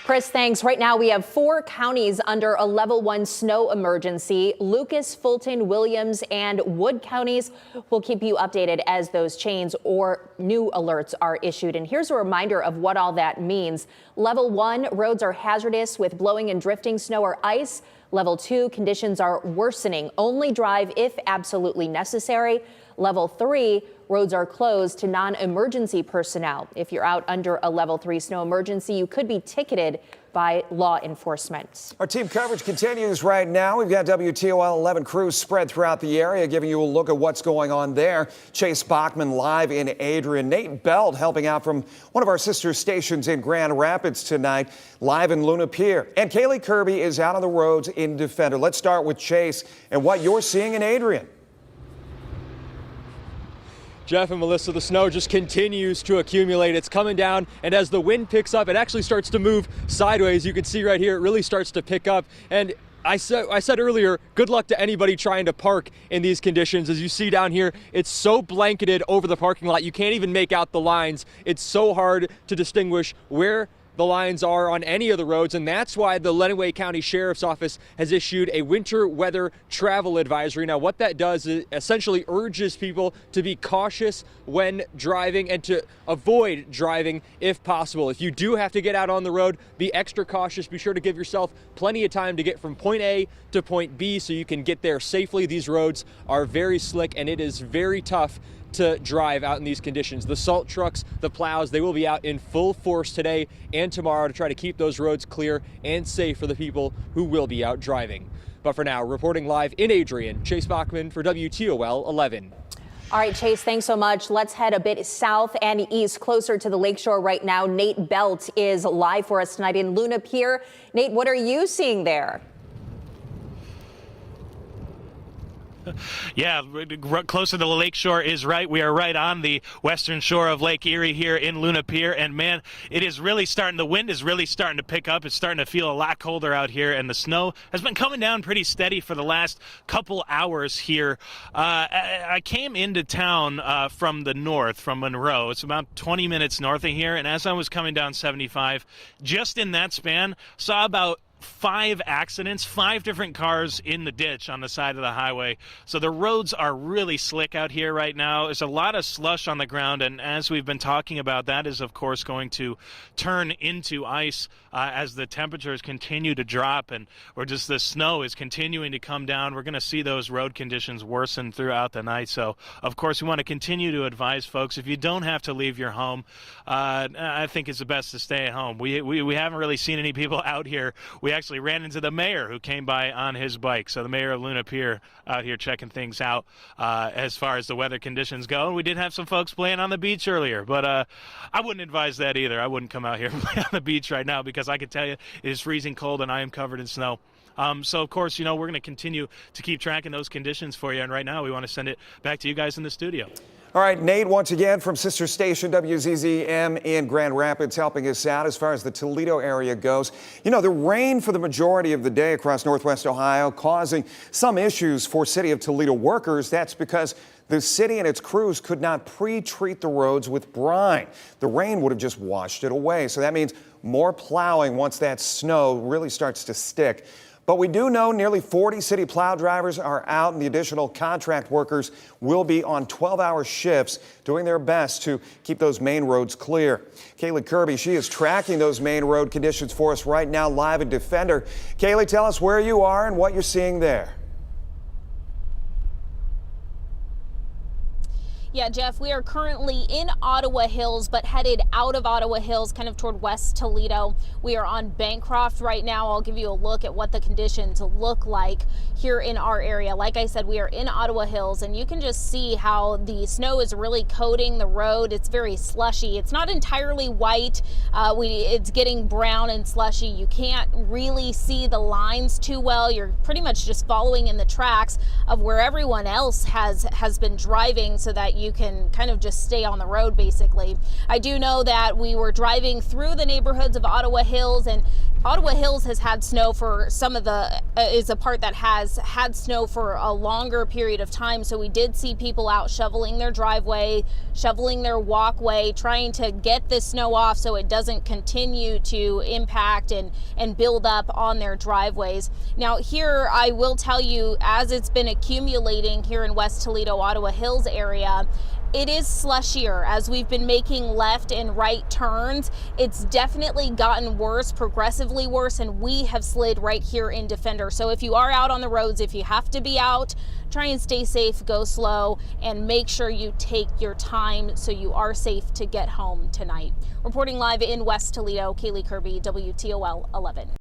Chris, thanks. Right now we have 4 counties under a level 1 snow emergency. Lucas, Fulton, Williams, and Wood counties. Will keep you updated as those change or new alerts are issued. And here's a reminder of what all that means. Level 1, roads are hazardous with blowing and drifting snow or ice. Level 2, conditions are worsening. Only drive if absolutely necessary. Level 3, roads are closed to non-emergency personnel. If you're out under a level 3 snow emergency, you could be ticketed by law enforcement. Our team coverage continues right now. We've got WTOL 11 crews spread throughout the area, giving you a look at what's going on there. Chase Bachman live in Adrian. Nate Belt helping out from one of our sister stations in Grand Rapids tonight, live in Luna Pier. And Kaylee Kirby is out on the roads in Defender. Let's start with Chase and what you're seeing in Adrian. Jeff and Melissa, the snow just continues to accumulate. It's coming down, and as the wind picks up, it actually starts to move sideways. You can see right here, it really starts to pick up. And I said earlier, good luck to anybody trying to park in these conditions. As you see down here, it's so blanketed over the parking lot, you can't even make out the lines. It's so hard to distinguish where the lines are on any of the roads, and that's why the Lenawee County Sheriff's Office has issued a winter weather travel advisory. Now, what that does is essentially urges people to be cautious when driving and to avoid driving if possible. If you do have to get out on the road, be extra cautious. Be sure to give yourself plenty of time to get from point A to point B so you can get there safely. These roads are very slick, and it is very tough to drive out in these conditions. The salt trucks, the plows, they will be out in full force today and tomorrow to try to keep those roads clear and safe for the people who will be out driving. But for now, reporting live in Adrian, Chase Bachman for WTOL 11. All right, Chase, thanks so much. Let's head a bit south and east, closer to the lakeshore right now. Nate Belt is live for us tonight in Luna Pier. Nate, what are you seeing there? Yeah, closer to the lakeshore is right. We are right on the western shore of Lake Erie here in Luna Pier. And man, it is really starting, the wind is really starting to pick up. It's starting to feel a lot colder out here. And the snow has been coming down pretty steady for the last couple hours here. I came into town from the north, from Monroe. It's about 20 minutes north of here. And as I was coming down 75, just in that span, saw about 5 accidents, 5 different cars in the ditch on the side of the highway. So the roads are really slick out here right now. There's a lot of slush on the ground, and as we've been talking about, that is of course going to turn into ice as the temperatures continue to drop or just the snow is continuing to come down. We're going to see those road conditions worsen throughout the night. So of course we want to continue to advise folks, if you don't have to leave your home, I think it's the best to stay at home. We haven't really seen any people out here. We actually ran into the mayor who came by on his bike. So the mayor of Luna Pier out here checking things out as far as the weather conditions go. And we did have some folks playing on the beach earlier, but I wouldn't advise that either. I wouldn't come out here and play on the beach right now because I can tell you it is freezing cold and I am covered in snow. So, of course, we're going to continue to keep tracking those conditions for you. And right now we want to send it back to you guys in the studio. All right, Nate, once again from sister station WZZM in Grand Rapids, helping us out as far as the Toledo area goes. The rain for the majority of the day across northwest Ohio causing some issues for City of Toledo workers. That's because the city and its crews could not pre-treat the roads with brine. The rain would have just washed it away. So that means more plowing once that snow really starts to stick. But we do know nearly 40 city plow drivers are out, and the additional contract workers will be on 12-hour shifts doing their best to keep those main roads clear. Kaylee Kirby, she is tracking those main road conditions for us right now live in Defender. Kaylee, tell us where you are and what you're seeing there. Yeah, Jeff, we are currently in Ottawa Hills, but headed out of Ottawa Hills, kind of toward West Toledo. We are on Bancroft right now. I'll give you a look at what the conditions look like here in our area. Like I said, we are in Ottawa Hills, and you can just see how the snow is really coating the road. It's very slushy. It's not entirely white. It's getting brown and slushy. You can't really see the lines too well. You're pretty much just following in the tracks of where everyone else has been driving, so that you can kind of just stay on the road, basically. I do know that we were driving through the neighborhoods of Ottawa Hills, and Ottawa Hills has had snow for some of the, is a part that has had snow for a longer period of time. So we did see people out shoveling their driveway, shoveling their walkway, trying to get this snow off so it doesn't continue to impact and build up on their driveways. Now here, I will tell you, as it's been accumulating here in West Toledo, Ottawa Hills area, it is slushier as we've been making left and right turns. It's definitely gotten worse, progressively worse, and we have slid right here in Defender. So if you are out on the roads, if you have to be out, try and stay safe, go slow, and make sure you take your time so you are safe to get home tonight. Reporting live in West Toledo, Kaylee Kirby, WTOL 11.